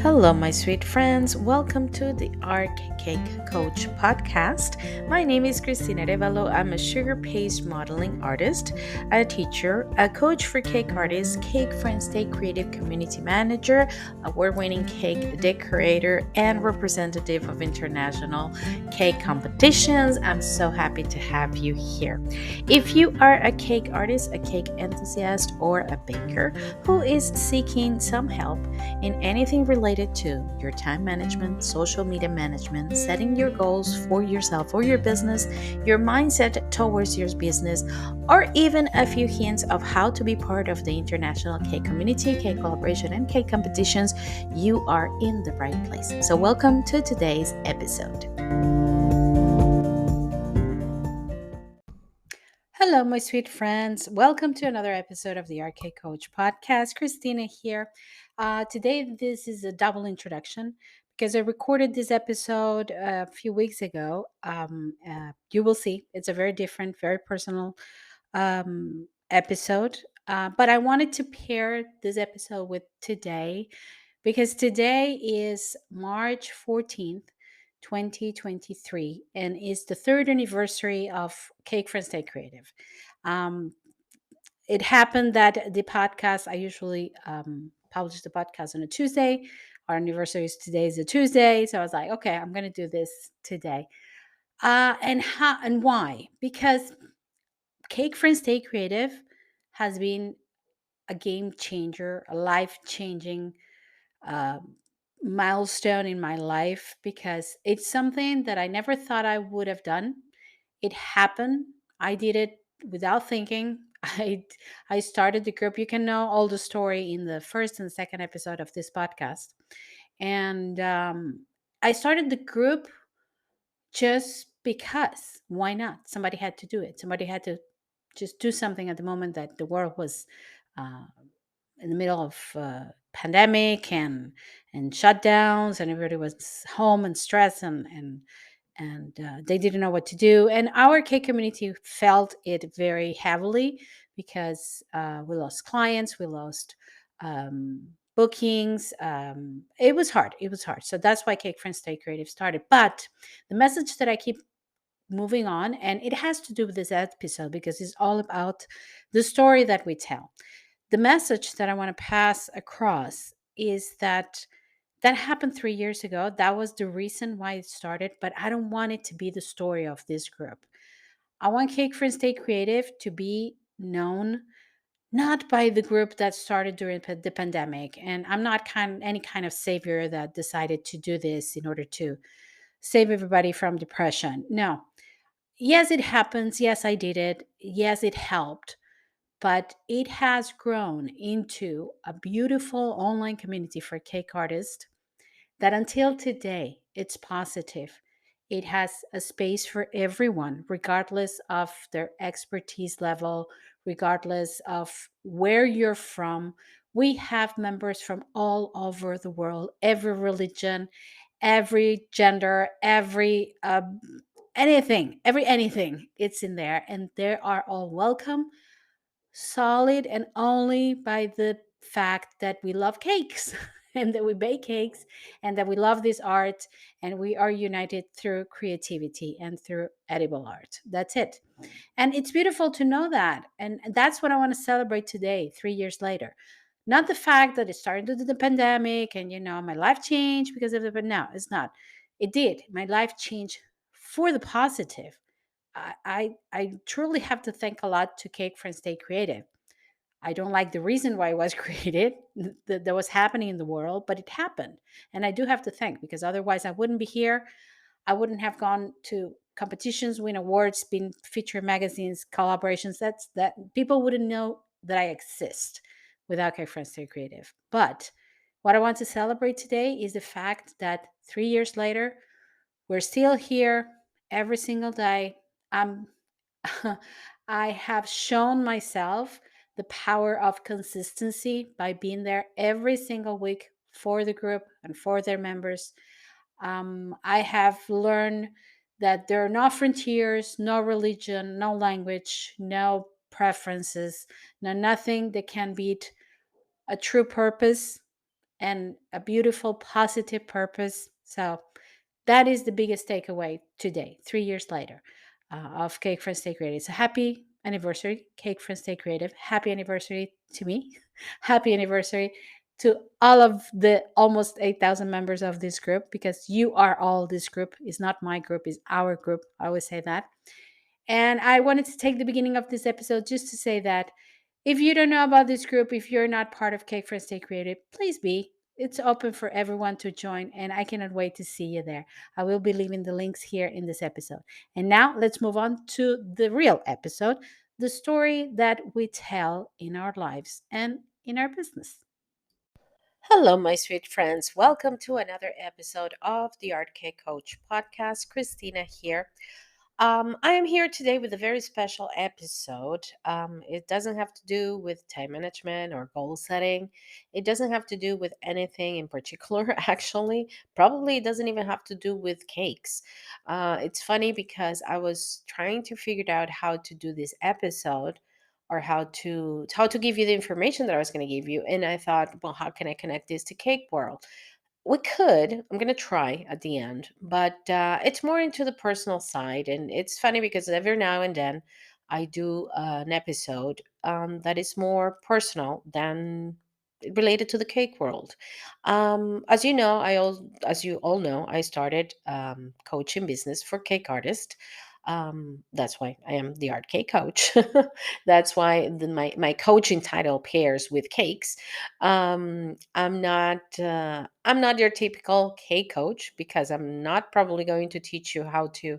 Hello, my sweet friends. Welcome to the Arc Cake Coach podcast. My name is Cristina Revalo. I'm a sugar paste modeling artist, a teacher, a coach for cake artists, Cake Friends Day creative community manager, award winning cake decorator, and representative of international cake competitions. I'm so happy to have you here. If you are a cake artist, a cake enthusiast, or a baker who is seeking some help, in anything related to your time management, social media management, setting your goals for yourself or your business, your mindset towards your business, or even a few hints of how to be part of the international cake community, cake collaboration, and cake competitions, you are in the right place. So, welcome to today's episode. Hello, my sweet friends. Welcome to another episode of the RK Coach podcast. Christina here. Today, this is a double introduction because I recorded this episode a few weeks ago. You will see it's a very different, very personal episode. But I wanted to pair this episode with today because today is March 14th. 2023 and is the third anniversary of Cake Friends Day Creative. Um, it happened that the podcast, I usually publish the podcast on a Tuesday. Our anniversary is today is a Tuesday. So I was like, okay, I'm going to do this today. And why? Because Cake Friends Day Creative has been a game changer, a life changing uh, milestone in my life because it's something that I never thought I would have done. It happened. I did it without thinking. I started the group. You can know all the story in the first and second episode of this podcast. And I started the group just because. Why not? Somebody had to do it. Somebody had to just do something at the moment that the world was uh, in the middle of pandemic and shutdowns, and everybody was home and stressed and they didn't know what to do. And our K community felt it very heavily because we lost clients, we lost bookings. It was hard. It was hard. So that's why Cake Friends Stay Creative started. But the message that I keep moving on, and it has to do with this episode because it's all about the story that we tell. The message that I want to pass across is that that happened 3 years ago. That was the reason why it started, but I don't want it to be the story of this group. I want Cake Friends Stay Creative to be known not by the group that started during the pandemic. And I'm not any kind of savior that decided to do this in order to save everybody from depression. No. Yes, it happens. Yes, I did it. Yes, it helped, but it has grown into a beautiful online community for cake artists that until today it's positive. It has a space for everyone, regardless of their expertise level, regardless of where you're from. We have members from all over the world, every religion, every gender, every anything, it's in there, and they are all welcome, solid, and only by the fact that we love cakes and that we bake cakes and that we love this art and we are united through creativity and through edible art. That's it. And it's beautiful to know that. And that's what I want to celebrate today, 3 years later. Not the fact that it started with the pandemic and, my life changed because of it, but no, it's not. It did. My life changed for the positive. I truly have to thank a lot to Cake Friends Stay Creative. I don't like the reason why it was created, that was happening in the world, but it happened. And I do have to thank because otherwise I wouldn't be here. I wouldn't have gone to competitions, win awards, been featured in magazines, collaborations. That people wouldn't know that I exist without Cake Friends Stay Creative. But what I want to celebrate today is the fact that 3 years later, we're still here every single day. I'm I have shown myself the power of consistency by being there every single week for the group and for their members. I have learned that there are no frontiers, no religion, no language, no preferences, no nothing that can beat a true purpose and a beautiful, positive purpose. So that is the biggest takeaway today, 3 years later, of Cake Friends Stay Creative. So happy anniversary, Cake Friends Stay Creative. Happy anniversary to me. Happy anniversary to all of the almost 8,000 members of this group, because you are all this group. It's not my group, it's our group. I always say that. And I wanted to take the beginning of this episode just to say that if you don't know about this group, if you're not part of Cake Friends Stay Creative, please be. It's open for everyone to join, and I cannot wait to see you there. I will be leaving the links here in this episode. And now let's move on to the real episode, the story that we tell in our lives and in our business. Hello, my sweet friends. Welcome to another episode of the Art Cake Coach podcast. Christina here. I am here today with a very special episode. It doesn't have to do with time management or goal setting. It doesn't have to do with anything in particular, actually. Probably it doesn't even have to do with cakes. It's funny because I was trying to figure out how to do this episode or how to give you the information that I was going to give you. And I thought, well, how can I connect this to Cake World? We could. I'm going to try at the end, but it's more into the personal side. And it's funny because every now and then I do an episode that is more personal than related to the cake world. As you know, as you all know, I started coaching business for cake artists. That's why I am the art cake coach. That's why my coaching title pairs with cakes. I'm not your typical cake coach because I'm not probably going to teach you how to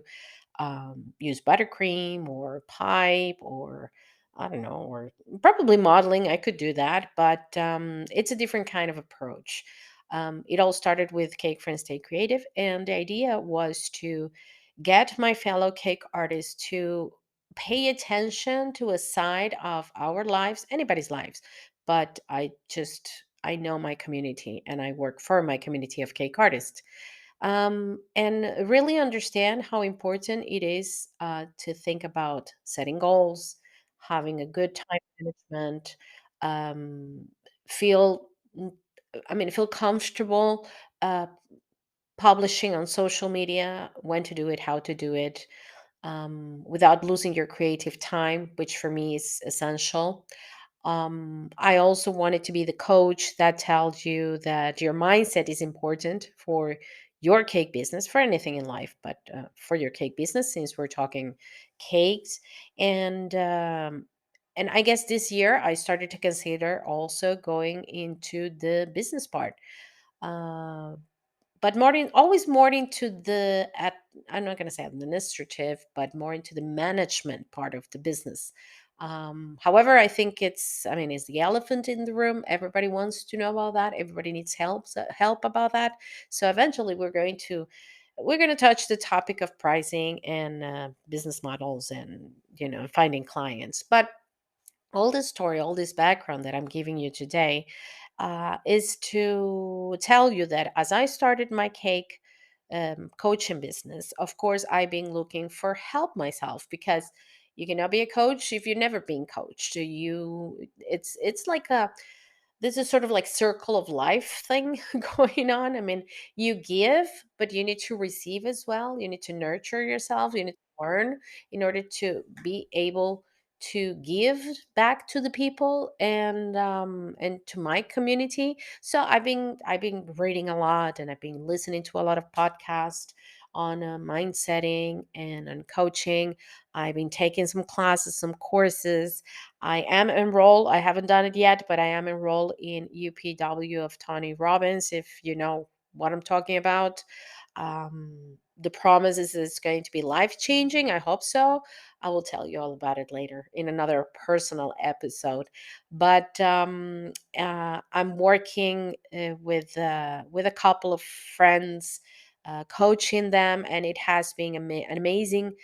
use buttercream or pipe or I don't know, or probably modeling. I could do that, but it's a different kind of approach. It all started with Cake Friends Stay Creative, and the idea was to get my fellow cake artists to pay attention to a side of our lives, anybody's lives. But I know my community and I work for my community of cake artists, and really understand how important it is to think about setting goals, having a good time management, um, feel, mm, feel comfortable uh, publishing on social media, when to do it, how to do it, without losing your creative time, which for me is essential. I also wanted to be the coach that tells you that your mindset is important for your cake business, for anything in life, but for your cake business, since we're talking cakes. And I guess this year I started to consider also going into the business part. Uh, but always more into I'm not going to say administrative, but more into the management part of the business. However, I think it's the elephant in the room. Everybody wants to know about that. Everybody needs help about that. So eventually we're going to touch the topic of pricing and business models and finding clients. But all this story, all this background that I'm giving you today is to tell you that as I started my cake coaching business, of course, I've been looking for help myself because you cannot be a coach if you've never been coached. It's like a this is sort of like circle of life thing going on. You give, but you need to receive as well. You need to nurture yourself. You need to learn in order to be able to give back to the people and to my community. So I've been reading a lot and I've been listening to a lot of podcasts on mind setting and on coaching. I've been taking some classes, some courses. I am enrolled. I haven't done it yet, but I am enrolled in UPW of Tony Robbins, if you know what I'm talking about. The promise is it's going to be life changing. I hope so. I will tell you all about it later in another personal episode. But I'm working with a couple of friends, coaching them, and it has been an amazing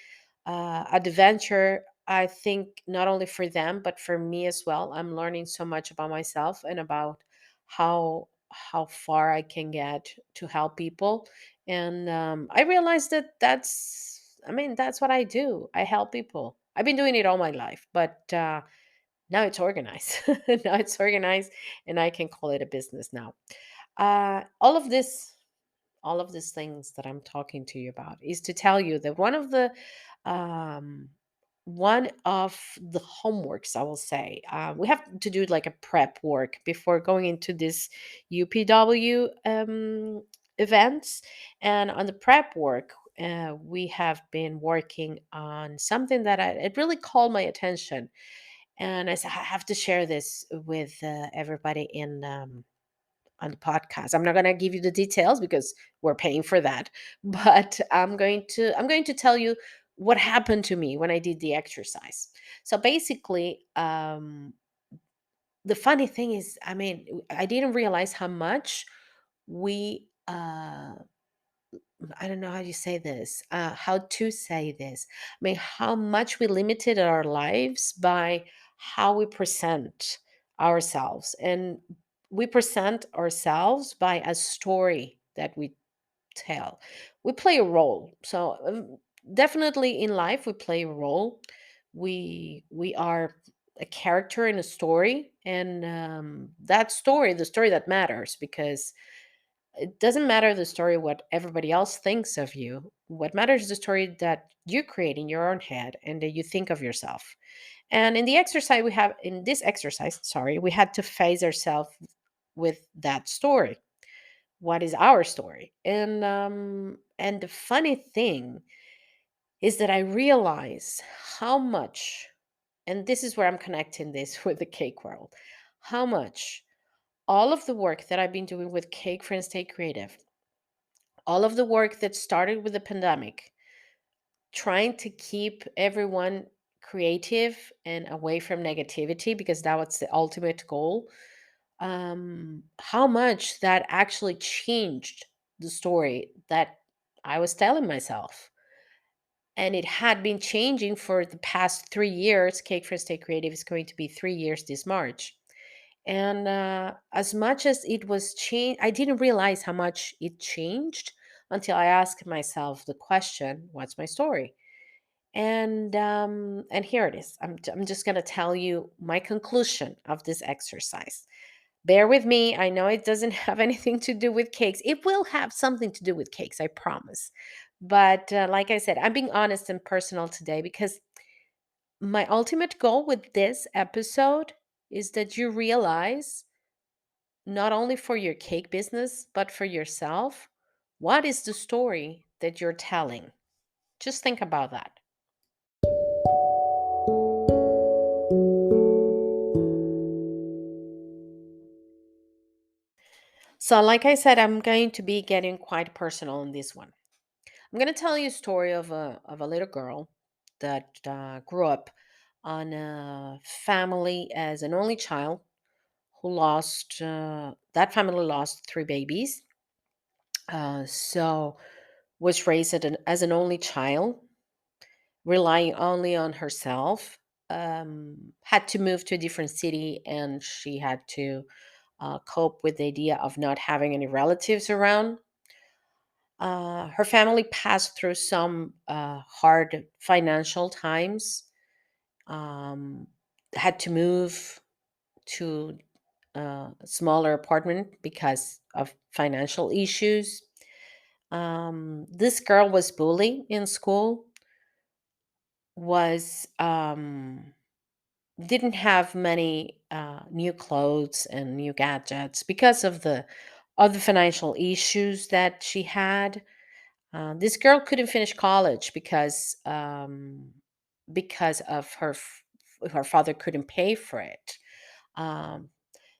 adventure. I think not only for them but for me as well. I'm learning so much about myself and about how far I can get to help people. And I realized that that's what I do. I help people. I've been doing it all my life, but now it's organized. Now it's organized, and I can call it a business now. All of these things that I'm talking to you about is to tell you that um, one of the homeworks, I will say, we have to do like a prep work before going into this UPW events. And on the prep work, we have been working on something that it really called my attention. And I said, I have to share this with everybody in on the podcast. I'm not going to give you the details because we're paying for that, but I'm going to tell you what happened to me when I did the exercise. So basically, the funny thing is, I mean, I didn't realize how much we I don't know how you say this, how to say this. I mean, how much we limited our lives by how we present ourselves. And we present ourselves by a story that we tell. We play a role. So definitely in life, we play a role. We are a character in a story, and that story, the story that matters, because it doesn't matter the story what everybody else thinks of you. What matters is the story that you create in your own head and that you think of yourself. And in this exercise, sorry, we had to face ourselves with that story. What is our story? And the funny thing is that I realize how much, and this is where I'm connecting this with the cake world, how much all of the work that I've been doing with Cake Friends Stay Creative, all of the work that started with the pandemic, trying to keep everyone creative and away from negativity, because that was the ultimate goal, how much that actually changed the story that I was telling myself. And it had been changing for the past 3 years. Cake for Stay Creative is going to be 3 years this March. And as much as it was changed, I didn't realize how much it changed until I asked myself the question, what's my story? And here it is. I'm just going to tell you my conclusion of this exercise. Bear with me. I know it doesn't have anything to do with cakes. It will have something to do with cakes, I promise. But like I said, I'm being honest and personal today because my ultimate goal with this episode is that you realize, not only for your cake business, but for yourself, what is the story that you're telling? Just think about that. So, like I said, I'm going to be getting quite personal in this one. I'm going to tell you a story of a little girl that grew up on a family as an only child who lost, that family lost three babies. So, was raised as an only child, relying only on herself. Had to move to a different city, and she had to cope with the idea of not having any relatives around. Her family passed through some hard financial times, um, had to move to a smaller apartment because of financial issues. This girl was bullied in school, was didn't have many new clothes and new gadgets because of the other financial issues that she had. This girl couldn't finish college because of her father couldn't pay for it. Um,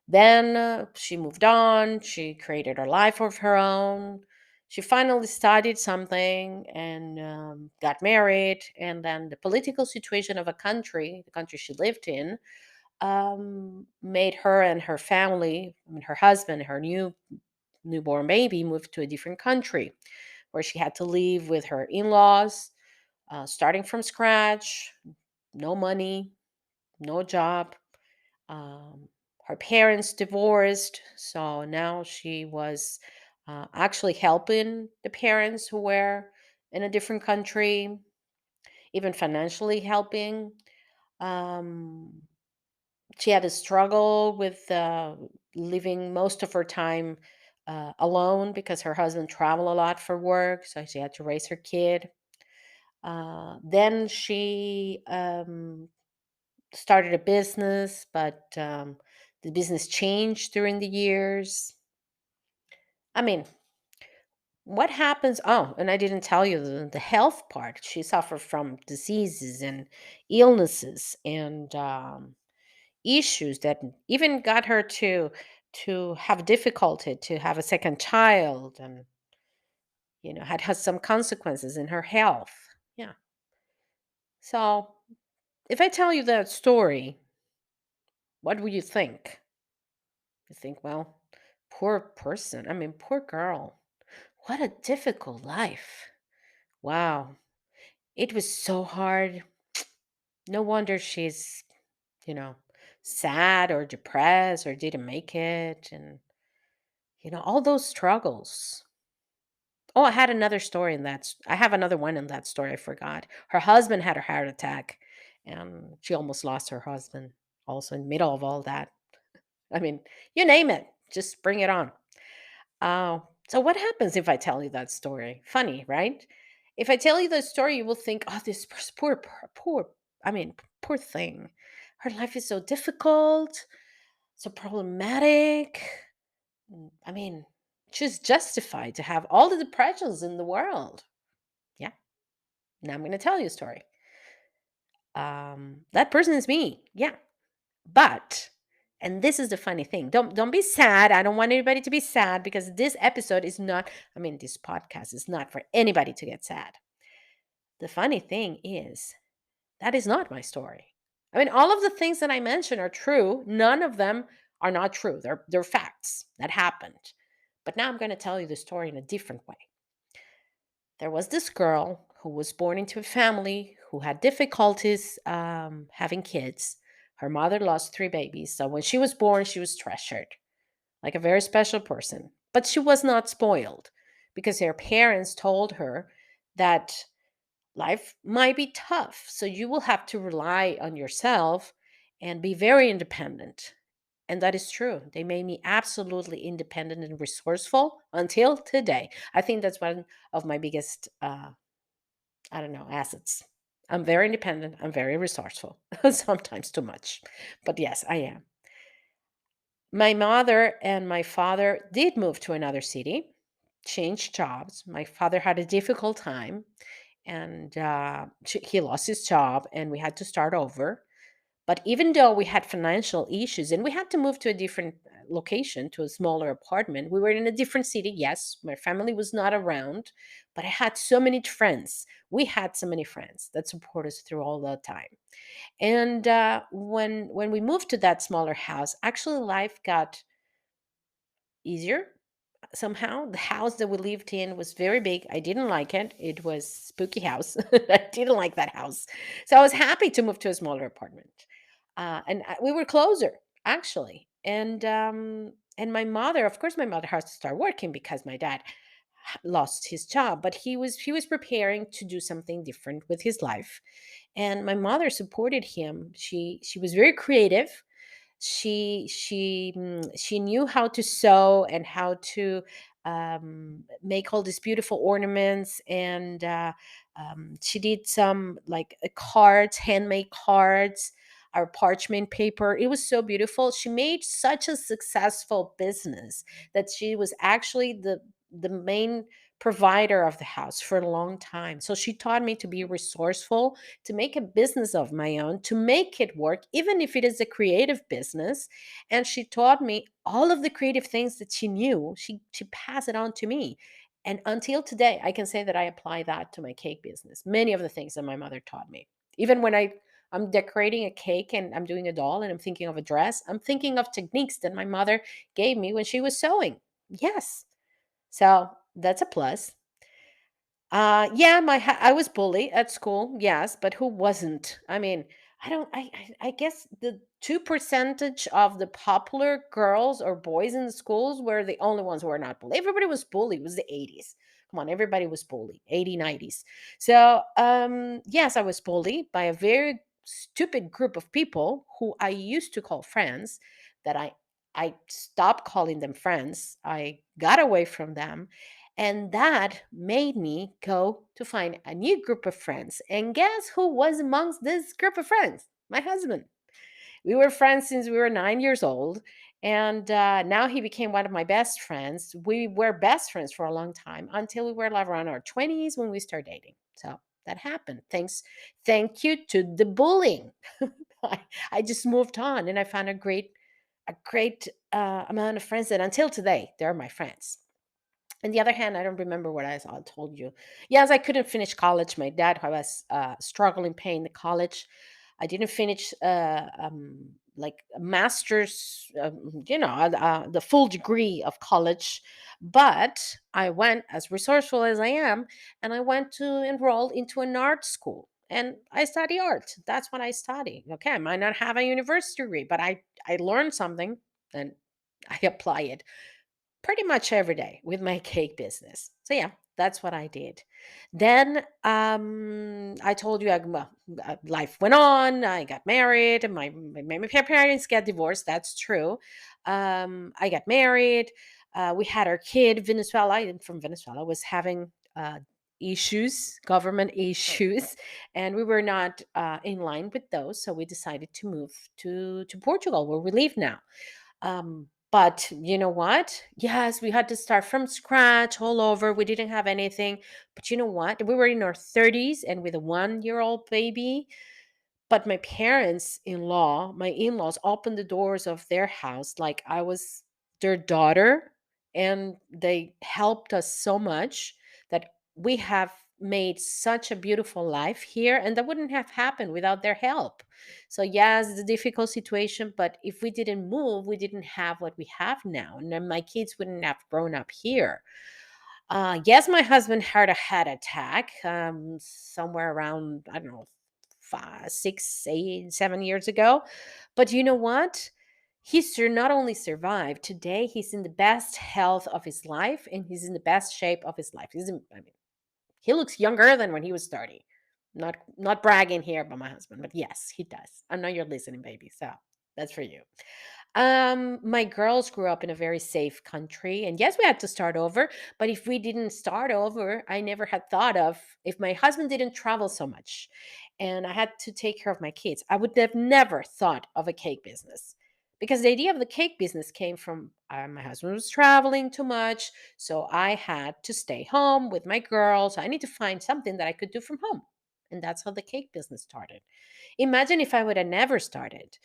then she moved on. She created her life of her own. She finally studied something and got married. And then the political situation of the country she lived in, made her and her family, I mean, her husband, her newborn baby, move to a different country where she had to live with her in laws, starting from scratch, no money, no job. Um, Her parents divorced, so now she was actually helping the parents who were in a different country, even financially helping. Um, she had a struggle with living most of her time alone because her husband traveled a lot for work, so she had to raise her kid. Then she started a business, but the business changed during the years. I mean, what happens? Oh, and I didn't tell you the health part. She suffered from diseases and illnesses and issues that even got her to have difficulty to have a second child, and had some consequences in her health. Yeah. So if I tell you that story, what would you think? You think, well, poor person. I mean, poor girl. What a difficult life. Wow. It was so hard. No wonder she's, you know, sad or depressed or didn't make it. And, all those struggles. Oh, I had another story in that. I have another one in that story. I forgot. Her husband had a heart attack and she almost lost her husband also in the middle of all that. I mean, you name it, just bring it on. So what happens if I tell you that story? Funny, right? If I tell you the story, you will think, "Oh, this poor, I mean, poor thing. Her life is so difficult, so problematic. I mean, she's justified to have all the depressions in the world." Yeah. Now I'm going to tell you a story. That person is me. Yeah. But and this is the funny thing. Don't be sad. I don't want anybody to be sad because this episode is not, I mean, this podcast is not for anybody to get sad. The funny thing is that is not my story. I mean, all of the things that I mentioned are true. None of them are not true. They're facts that happened. But now I'm going to tell you the story in a different way. There was this girl who was born into a family who had difficulties having kids. Her mother lost three babies. So when she was born, she was treasured like a very special person. But she was not spoiled because her parents told her that life might be tough. So you will have to rely on yourself and be very independent. And that is true. They made me absolutely independent and resourceful until today. I think that's one of my biggest I don't know, assets. I'm very independent. I'm very resourceful, sometimes too much. But yes, I am. My mother and my father did move to another city, changed jobs. My father had a difficult time and he lost his job and we had to start over. But even though we had financial issues and we had to move to a different location, to a smaller apartment, we were in a different city. Yes, my family was not around, but I had so many friends. We had so many friends that support us through all the time. And when we moved to that smaller house, actually life got easier somehow. The house that we lived in was very big. I didn't like it. It was spooky house. I didn't like that house. So I was happy to move to a smaller apartment. We were closer actually. And my mother, of course my mother has to start working because my dad lost his job, but he was preparing to do something different with his life. And my mother supported him. She was very creative. She knew how to sew and how to make all these beautiful ornaments, and she did some like cards, handmade cards, our parchment paper. It was so beautiful. She made such a successful business that she was actually the main provider of the house for a long time. So she taught me to be resourceful, to make a business of my own, to make it work, even if it is a creative business. And she taught me all of the creative things that she knew. She passed it on to me. And until today, I can say that I apply that to my cake business. Many of the things that my mother taught me. Even when I'm decorating a cake and I'm doing a doll and I'm thinking of a dress, I'm thinking of techniques that my mother gave me when she was sewing. Yes. So that's a plus. Yeah, I was bullied at school, yes, but who wasn't? I mean, I don't. I guess the 2% of the popular girls or boys in the schools were the only ones who were not bullied. Everybody was bullied. It was the 80s. Come on, everybody was bullied. 80s, 90s. So, yes, I was bullied by a very stupid group of people who I used to call friends that I I stopped calling them friends. I got away from them. And that made me go to find a new group of friends. And guess who was amongst this group of friends? My husband. We were friends since we were 9 years old. And now he became one of my best friends. We were best friends for a long time until we were like around our 20s when we started dating. So that happened. Thank you to the bullying. I, I just moved on and I found a great amount of friends that until today they're my friends. On the other hand, I don't remember what I told you. Yes, I couldn't finish college. My dad was struggling paying the college. I didn't finish like a master's, the full degree of college. But I went, as resourceful as I am, and I went to enroll into an art school. And I study art. That's what I study. Okay, I might not have a university degree, but I learned something and I apply it pretty much every day with my cake business. So yeah, that's what I did. Then I told you, life went on. I got married. My parents got divorced. That's true. I got married. We had our kid. Venezuela. I'm from Venezuela. Was having issues, government issues, and we were not in line with those. So we decided to move to Portugal, where we live now. But you know what? Yes, we had to start from scratch all over. We didn't have anything. But you know what? We were in our 30s and with a 1 year old baby. But my parents in law, my in laws, opened the doors of their house like I was their daughter. And they helped us so much that we have made such a beautiful life here. And that wouldn't have happened without their help. So, yes, it's a difficult situation. But if we didn't move, we didn't have what we have now. And then my kids wouldn't have grown up here. Yes, my husband had a heart attack somewhere around, I don't know, 5, 6, 8, 7 years ago. But you know what? Not only survived, today he's in the best health of his life and he's in the best shape of his life. I mean, he looks younger than when he was 30. Not bragging here about my husband, but yes, he does. I know you're listening, baby. So that's for you. My girls grew up in a very safe country, and yes, we had to start over. But if we didn't start over, I never had thought of if my husband didn't travel so much, and I had to take care of my kids, I would have never thought of a cake business. Because the idea of the cake business came from my husband was traveling too much, so I had to stay home with my girls. I need to find something that I could do from home, and that's how the cake business started. Imagine if I would have never started,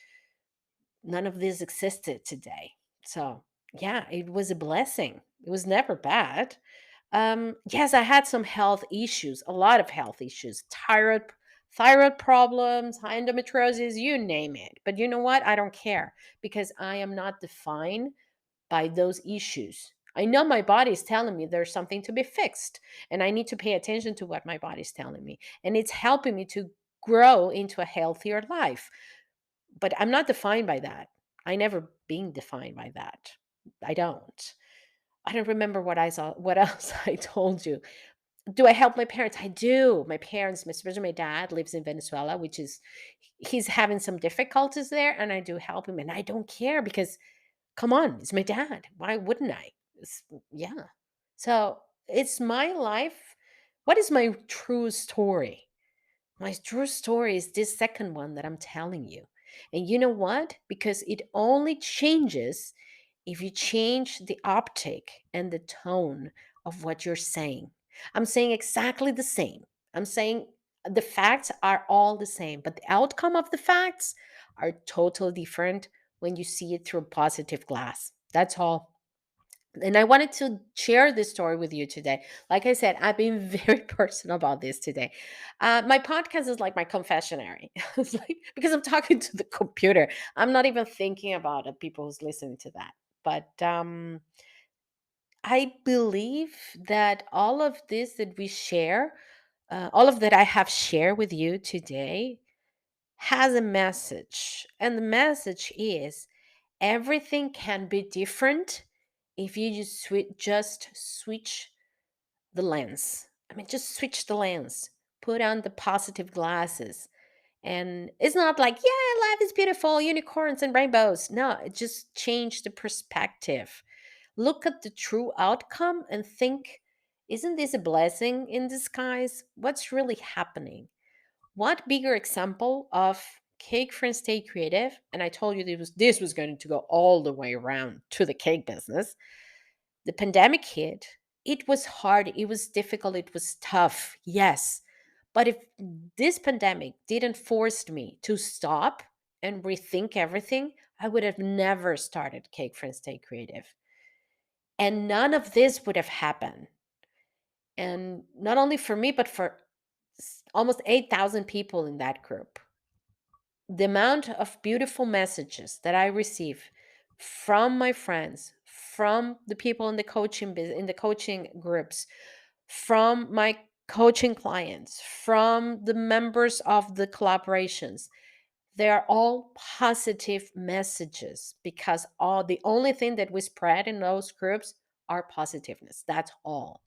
none of this existed today. So, yeah, it was a blessing. It was never bad. Yes, I had some health issues, a lot of health issues, thyroid problems, endometriosis, you name it. But you know what? I don't care because I am not defined by those issues. I know my body is telling me there's something to be fixed, and I need to pay attention to what my body's telling me. And it's helping me to grow into a healthier life, but I'm not defined by that. I never been defined by that. I don't. I don't remember what I saw. What else I told you? Do I help my parents? I do. My parents, especially my dad, lives in Venezuela, which is he's having some difficulties there, and I do help him, and I don't care because come on, it's my dad. Why wouldn't I? Yeah. So it's my life. What is my true story? My true story is this second one that I'm telling you. And you know what? Because it only changes if you change the optic and the tone of what you're saying. I'm saying exactly the same. I'm saying the facts are all the same, but the outcome of the facts are totally different when you see it through positive glass. That's all. And I wanted to share this story with you today. Like I said, I've been very personal about this today. My podcast is like my confessionary. It's like because I'm talking to the computer, I'm not even thinking about the people who's listening to that. But I believe that all of this that we share, all of that I have shared with you today, has a message, and the message is everything can be different if you just switch the lens. I mean, just switch the lens, put on the positive glasses, And it's not like, yeah, life is beautiful, unicorns and rainbows. No, it just changed the perspective. Look at the true outcome and think, isn't this a blessing in disguise? What's really happening? What bigger example of Cake Friends Stay Creative? And I told you this was going to go all the way around to the cake business. The pandemic hit. It was hard, it was difficult, it was tough, yes. But if this pandemic didn't force me to stop and rethink everything, I would have never started Cake Friends Stay Creative. And none of this would have happened. And not only for me, but for almost 8,000 people in that group. The amount of beautiful messages that I receive from my friends, from the people in the in the coaching groups, from my coaching clients, from the members of the collaborations, they are all positive messages because all the only thing that we spread in those groups are positiveness. That's all.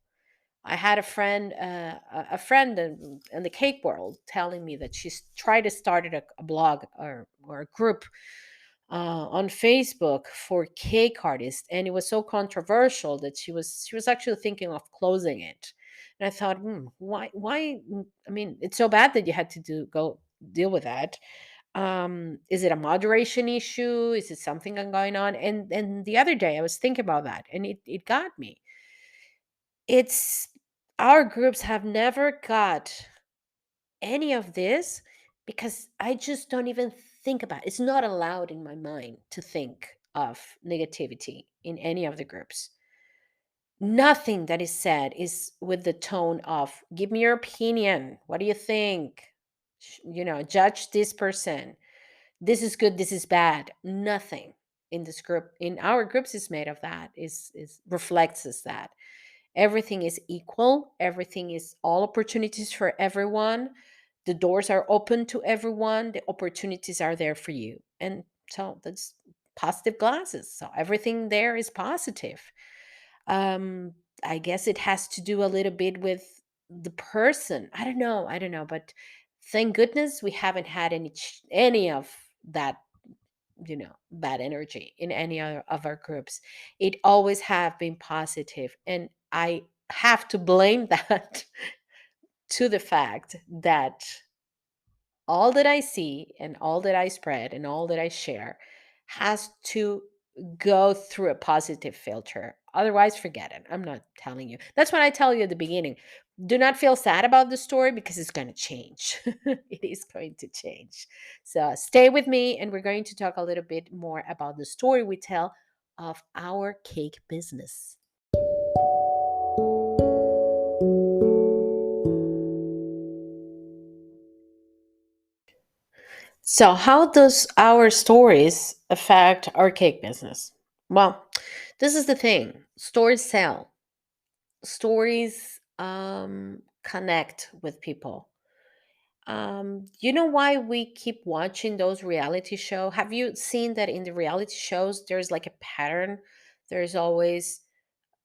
I had a friend in the cake world, telling me that she's tried to start a blog or a group on Facebook for cake artists, and it was so controversial that she was actually thinking of closing it. And I thought, why? I mean, it's so bad that you had to go deal with that. Is it a moderation issue? Is it something going on? And the other day I was thinking about that, and it got me. It's our groups have never got any of this because I just don't even think about it. It's not allowed in my mind to think of negativity in any of the groups. Nothing that is said is with the tone of, give me your opinion. What do you think? Judge this person. This is good, this is bad. Nothing in this group, in our groups, is made of that, is reflects us that. Everything is equal, everything is all opportunities for everyone. The doors are open to everyone, the opportunities are there for you. And so that's positive glasses. So everything there is positive. Um, I guess it has to do a little bit with the person. I don't know, but thank goodness we haven't had any of that, bad energy in any other of our groups. It always have been positive, and I have to blame that to the fact that all that I see and all that I spread and all that I share has to go through a positive filter. Otherwise, forget it. I'm not telling you. That's what I tell you at the beginning. Do not feel sad about the story because it's going to change. It is going to change. So stay with me, and we're going to talk a little bit more about the story we tell of our cake business. So, how does our stories affect our cake business? Well, this is the thing. Stories sell. Stories connect with people. You know why we keep watching those reality shows? Have you seen that in the reality shows there's like a pattern? There's always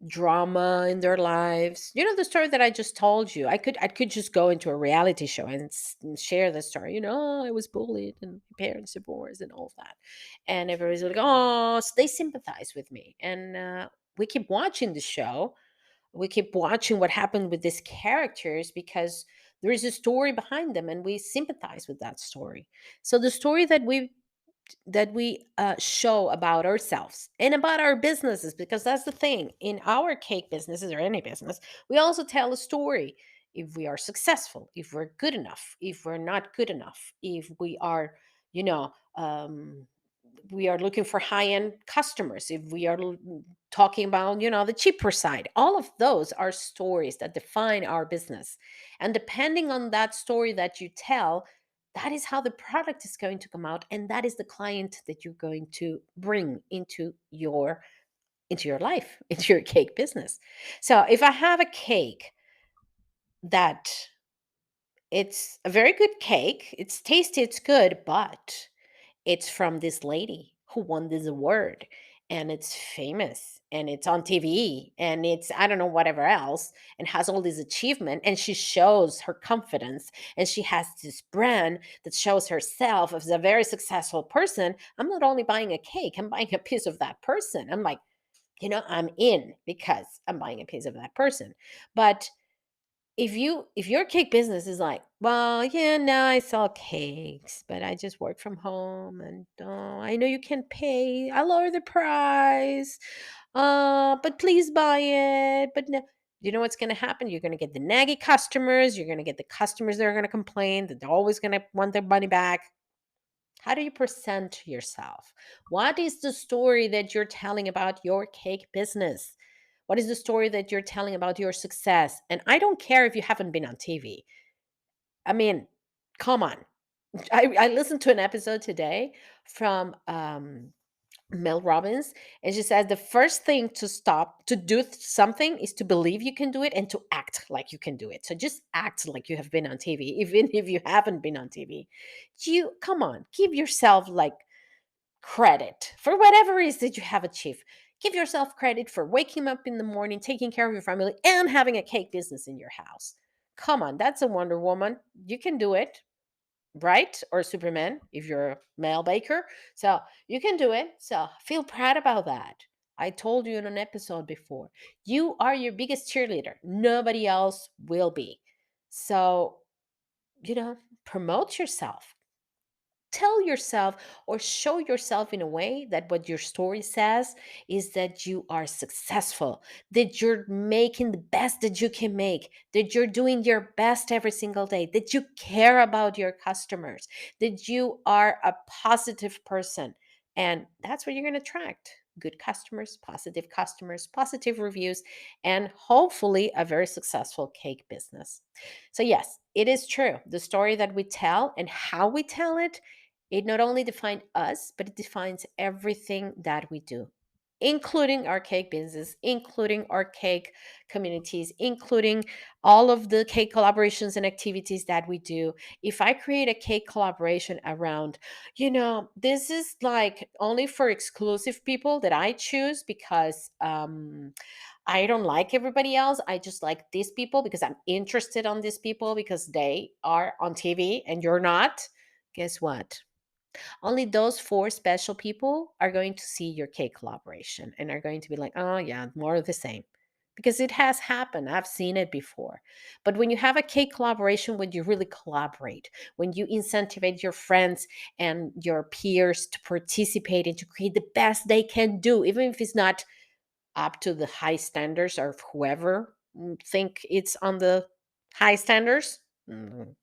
drama in their lives. You know the story that I just told you. I could just go into a reality show and share the story. I was bullied and my parents divorced and all of that, and everybody's like, "Oh," they sympathize with me, and we keep watching the show. We keep watching what happened with these characters because there is a story behind them, and we sympathize with that story. So the story that we show about ourselves and about our businesses, because that's the thing in our cake businesses or any business, we also tell a story. If we are successful, if we're good enough, if we're not good enough, if we are, you know we are looking for high end customers, if we are talking about, the cheaper side, all of those are stories that define our business. And depending on that story that you tell, that is how the product is going to come out, and that is the client that you're going to bring into your life, into your cake business. So if I have a cake that it's a very good cake, it's tasty, it's good, but it's from this lady who won this award, and it's famous, and it's on TV and it's I don't know whatever else and has all this achievement and she shows her confidence and she has this brand that shows herself as a very successful person, I'm not only buying a cake, I'm buying a piece of that person. I'm like, I'm in because I'm buying a piece of that person. But if your cake business is like, well, yeah, no, I sell cakes, but I just work from home, and I know you can pay. I lower the price, but please buy it. But no, you know what's going to happen? You're going to get the naggy customers. You're going to get the customers that are going to complain that they're always going to want their money back. How do you present yourself? What is the story that you're telling about your cake business? What is the story that you're telling about your success? And I don't care if you haven't been on TV. I mean, come on. I listened to an episode today from Mel Robbins, and she says the first thing to stop to do something is to believe you can do it and to act like you can do it. So just act like you have been on TV, even if you haven't been on TV. You come on, give yourself like credit for whatever it is that you have achieved. Give yourself credit for waking up in the morning, taking care of your family, and having a cake business in your house. Come on, that's a Wonder Woman. You can do it, right? Or Superman if you're a male baker. So you can do it. So feel proud about that. I told you in an episode before, you are your biggest cheerleader. Nobody else will be. So, promote yourself, tell yourself or show yourself in a way that what your story says is that you are successful, that you're making the best that you can make, that you're doing your best every single day, that you care about your customers, that you are a positive person. And that's what you're going to attract: good customers, positive reviews, and hopefully a very successful cake business. So, yes, it is true. The story that we tell and how we tell it not only defines us, but it defines everything that we do, including our cake business, including our cake communities, including all of the cake collaborations and activities that we do. If I create a cake collaboration around, this is like only for exclusive people that I choose because I don't like everybody else. I just like these people because I'm interested on these people because they are on TV and you're not. Guess what? Only those four special people are going to see your cake collaboration and are going to be like, oh, yeah, more of the same. Because it has happened. I've seen it before. But when you have a cake collaboration, when you really collaborate, when you incentivize your friends and your peers to participate and to create the best they can do, even if it's not up to the high standards of whoever think it's on the high standards,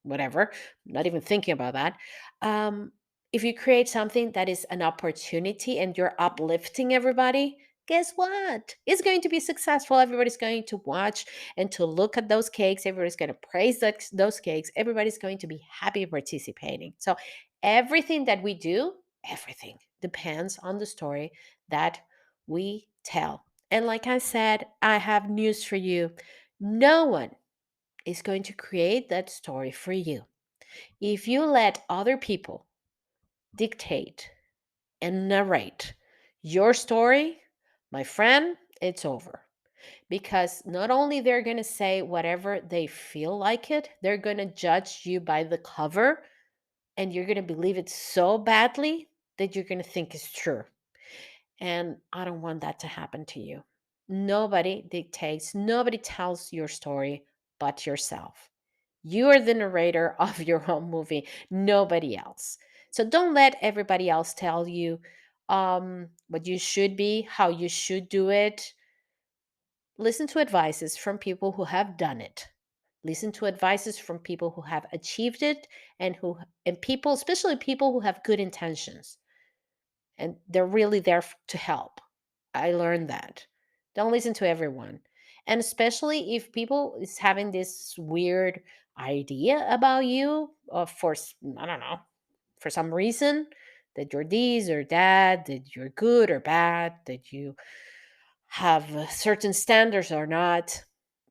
whatever, not even thinking about that. um, if you create something that is an opportunity and you're uplifting everybody, guess what, it's going to be successful. Everybody's going to watch and to look at those cakes. Everybody's going to praise those cakes. Everybody's going to be happy participating. So everything that we do, everything depends on the story that we tell. And like I said, I have news for you. No one is going to create that story for you. If you let other people dictate and narrate your story, my friend, it's over. Because not only they're going to say whatever they feel like it, they're going to judge you by the cover and you're going to believe it so badly that you're going to think it's true. And I don't want that to happen to you. Nobody dictates, nobody tells your story but yourself. You are the narrator of your own movie, nobody else. So don't let everybody else tell you what you should be, how you should do it. Listen to advices from people who have done it. Listen to advices from people who have achieved it and people, especially people who have good intentions and they're really there to help. I learned that. Don't listen to everyone. And especially if people is having this weird idea about you I don't know, for some reason that you're this or that you're good or bad, that you have certain standards or not.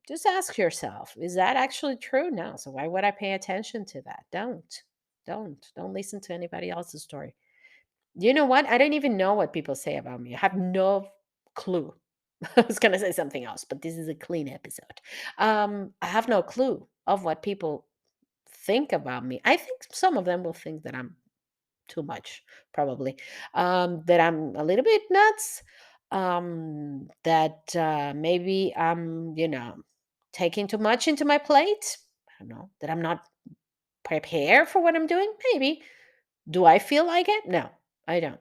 Just ask yourself, is that actually true? No. So why would I pay attention to that? Don't listen to anybody else's story. You know what? I don't even know what people say about me. I have no clue. I was going to say something else, but this is a clean episode. I have no clue of what people think about me. I think some of them will think that I'm too much, probably, that I'm a little bit nuts, that maybe I'm, taking too much into my plate. I don't know, that I'm not prepared for what I'm doing. Maybe. Do I feel like it? No, I don't.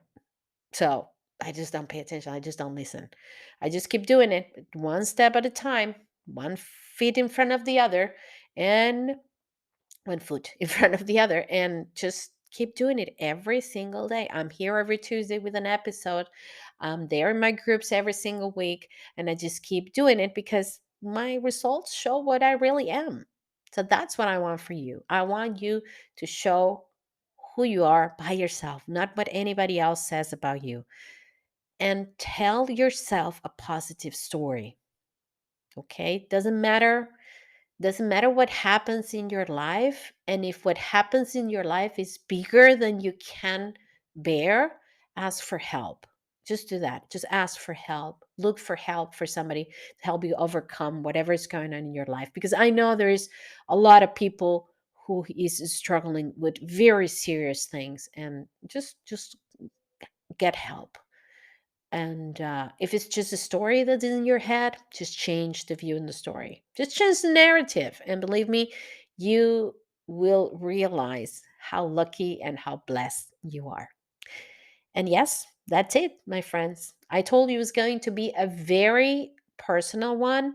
So I just don't pay attention. I just don't listen. I just keep doing it one step at a time, one feet in front of the other, and one foot in front of the other, and just keep doing it every single day. I'm here every Tuesday with an episode. I'm there in my groups every single week, and I just keep doing it because my results show what I really am. So that's what I want for you. I want you to show who you are by yourself, not what anybody else says about you. And tell yourself a positive story. Okay? Doesn't matter what happens in your life, and if what happens in your life is bigger than you can bear, ask for help. Just do that. Just ask for help. Look for help for somebody to help you overcome whatever is going on in your life, because I know there is a lot of people who is struggling with very serious things, and just get help. And if it's just a story that's in your head, just change the view in the story. Just change the narrative. And believe me, you will realize how lucky and how blessed you are. And yes, that's it, my friends. I told you it was going to be a very personal one.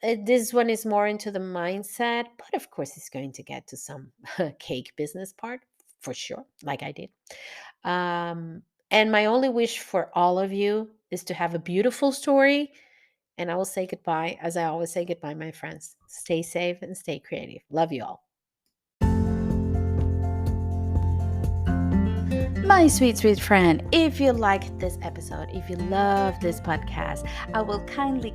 This one is more into the mindset, but of course, it's going to get to some cake business part for sure, like I did. And my only wish for all of you is to have a beautiful story. And I will say goodbye, as I always say goodbye, my friends. Stay safe and stay creative. Love you all. My sweet, sweet friend, if you like this episode, if you love this podcast, I will kindly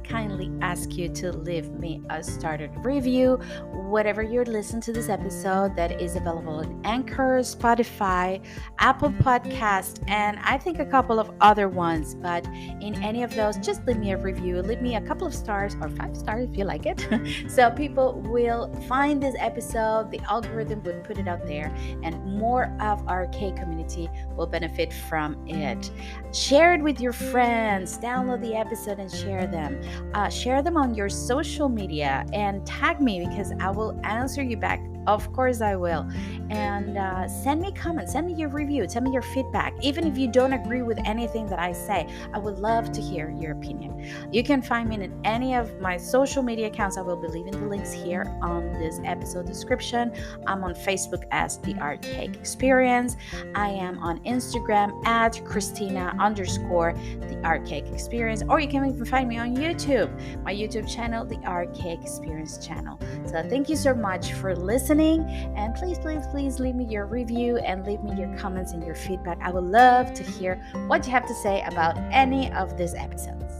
ask you to leave me a started review, whatever you're listening to this episode, that is available on Anchor, Spotify, Apple Podcast, and I think a couple of other ones. But in any of those, just leave me a review. Leave me a couple of stars or 5 stars if you like it. So people will find this episode, the algorithm would put it out there, and more of our K community will benefit from it. Share it with your friends. Download the episode and share them. Share them on your social media and tag me, because I will answer you back. Of course I will. And send me comments, send me your review, send me your feedback. Even if you don't agree with anything that I say, I would love to hear your opinion. You can find me in any of my social media accounts. I will be leaving the links here on this episode description. I'm on Facebook as The Art Cake Experience. I am on Instagram at Christina_The Art Cake Experience. Or you can even find me on YouTube, my YouTube channel, The Art Cake Experience channel. So thank you so much for listening. And please leave me your review and leave me your comments and your feedback. I would love to hear what you have to say about any of these episodes.